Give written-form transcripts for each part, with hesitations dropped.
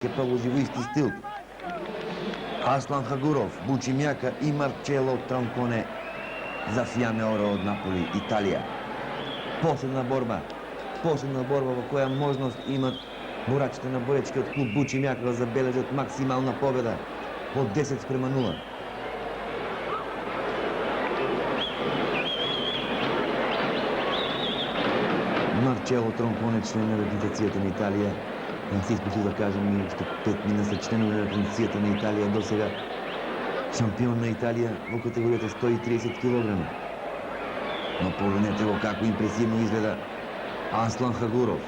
ќе продолжи во исти стил. Аслан Хагуров, Бучи Мјака и Марчело Тронконе за Фиаме Оро од Наполи, Италија. Последна борба во која можност имат борачите на боречкиот клуб Бучи Мјака да забележат максимална победа од 10:0. Марчело Тронконе, член на организацијата на Италија. Не се испуштил да кажем и што 5 мина се членови на организацијата на Италија до сега. Шампион на Италија во категоријата 130 кг. Но погледнете го како импресивно изгледа Аслан Хагуров.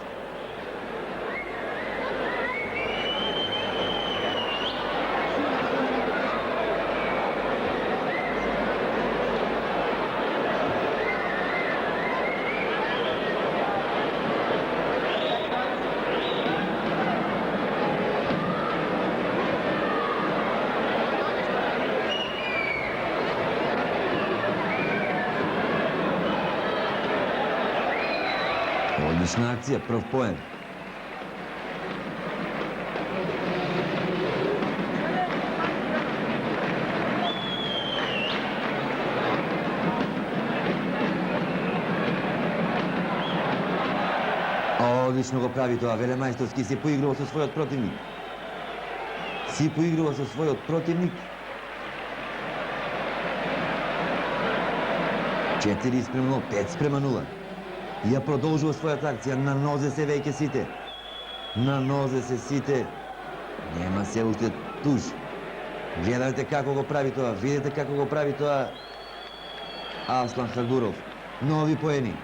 Одлична акција, прв поен. Одлично го прави тоа, велемајсторски се поигрува со својот противник. 4:0, 5:0. Ја продолжува својата акција, на нозе се веќе сите. Нема се уште туш. Гледате како го прави тоа, видите како го прави тоа Аслан Хагуров. Нови поени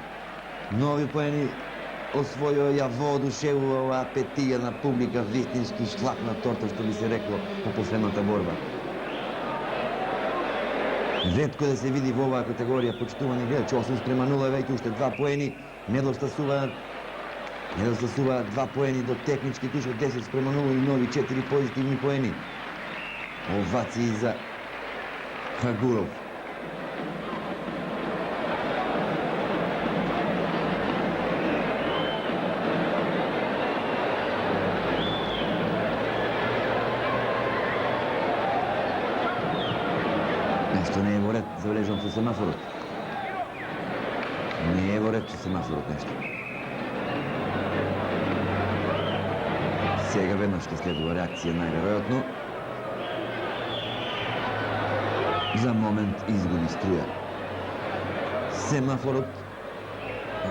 освојува, ја воодушевува оваа петијана публика, вистински шлак на торта, што би се рекло по последната борба. Ретко да се види во оваа категорија, почитувани гледачи, 8:0 веќе уште 2 поени, недостасуваат 2 поени до технички туш од 10:0 и нови 4 позитивни поени. Овации за Хагуров. Нешто не е во ред, забележувам со семафорот. Не е во ред со семафорот нешто. Сега веднаш ќе следува реакција, најверојатно. За момент изгуби струја. Семафорот,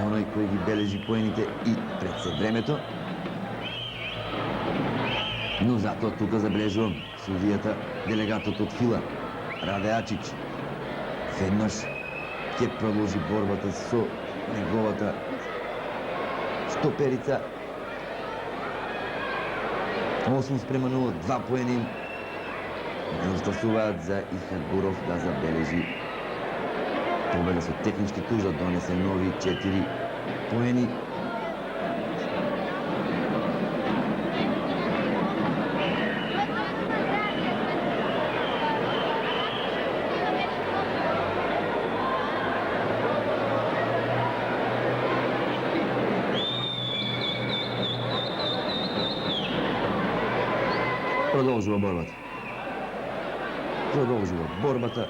оној кој ги бележи поените и пред се времето. Но затоа тука забележувам судијата, делегатот од Фила, Раде Ачич, веднаш ќе продолжи борбата со неговата стоперица. 8:0, 2 поени недостасуваат за Хагуров да забележи победа со технички туш, да донесе нови 4 поени. Продолжува борбата.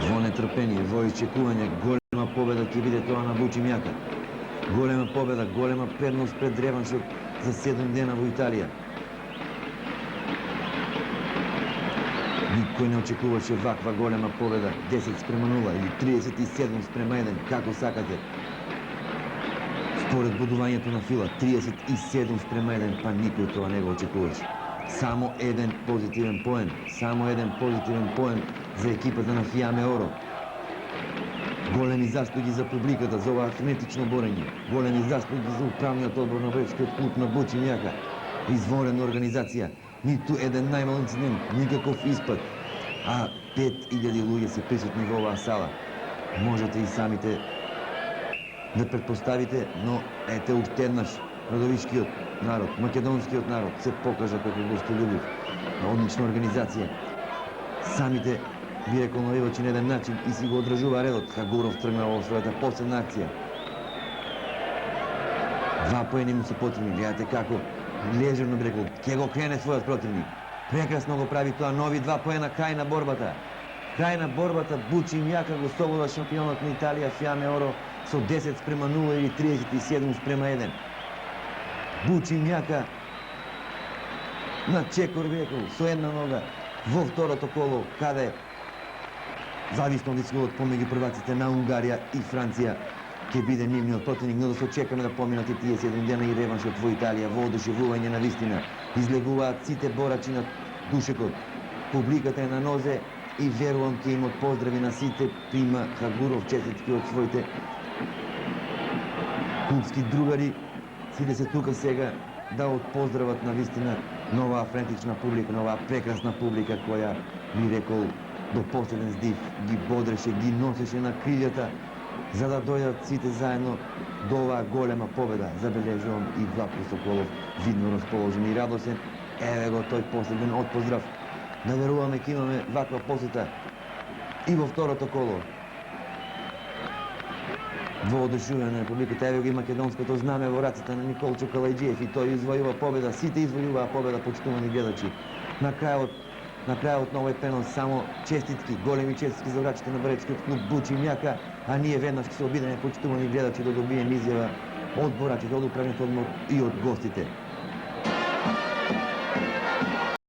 Во нетрпение, во изчекување, голема победа ќе биде тоа на Бучи Мјака. Голема победа, голема предност пред реваншот за 7 дена во Италија. Никој не очекуваше ваква голема победа, 10:0 или 37:1, како сакате. Според бодувањето на Фила, 37:1, па никој тоа не го очекуваше. Само еден позитивен поен за екипата на Фиаме Оро. Големи заслуги за публиката за ова френетично борење. Големи заслуги за управниот одбор на боречкиот клуб на Бучи Мјака. Изворена организација, ниту еден најмал инцидент, никаков испад. А 5000 луѓе се присутни во оваа сала. Можете и самите да предпоставите, но ете уште еднаш родовишкиот народ, македонскиот народ се покажа како гостолюбив, одлична организација. Самите би рекол Новивачи на еден начин и си го одржува редот. Хагуров тргна во својата последна акција. 2 поени му се потребни. Гледате како лежерно би рекол, ќе го крене својот противник. Прекрасно го прави тоа, нови 2 поена, крај на борбата. Крај на борбата, Бучи Мјака го слобода шампионот на Италија Фиаме Оро со 10:0 или 37:1. Бучи Мјака на чекор би рекол, со една нога во второто коло, каде зависно од исходот помеѓу прваците на Унгарија и Франција ќе биде нивниот противник, но да се очекаме да поминат и тие 7 дена и реваншот во Италија, во одушевување на вистина. Излегуваат сите борачи на душекот. Публиката е на нозе и верувам ќе имат поздрави на сите. Прима Хагуров честитки од своите клубски другари. Сите се тука сега да поздрават на вистина нова френтична публика, нова прекрасна публика која би рекол до последен здив ги бодреше, ги носеше на крилјата за да дојдат сите заедно до оваа голема победа. Забележувам и Владко Соколов видно расположен и радосен. Еве го тој последен отпоздрав. Да веруваме ќе имаме ваква посета и во второто коло. Во одушување на публиката, еве го и македонското знаме во раците на Николчо Калајџиев и тој извојува победа. Сите извојуваа победа, почитувани гледачи. На крајот на овој пенал само честитки, големи честитки за врачите на баречкиот клуб Бучи Мјака, а ние веднаш ќе се обидеме, почитувани гледачи, да добиеме изјава од борачите, од управниот одбор и од гостите.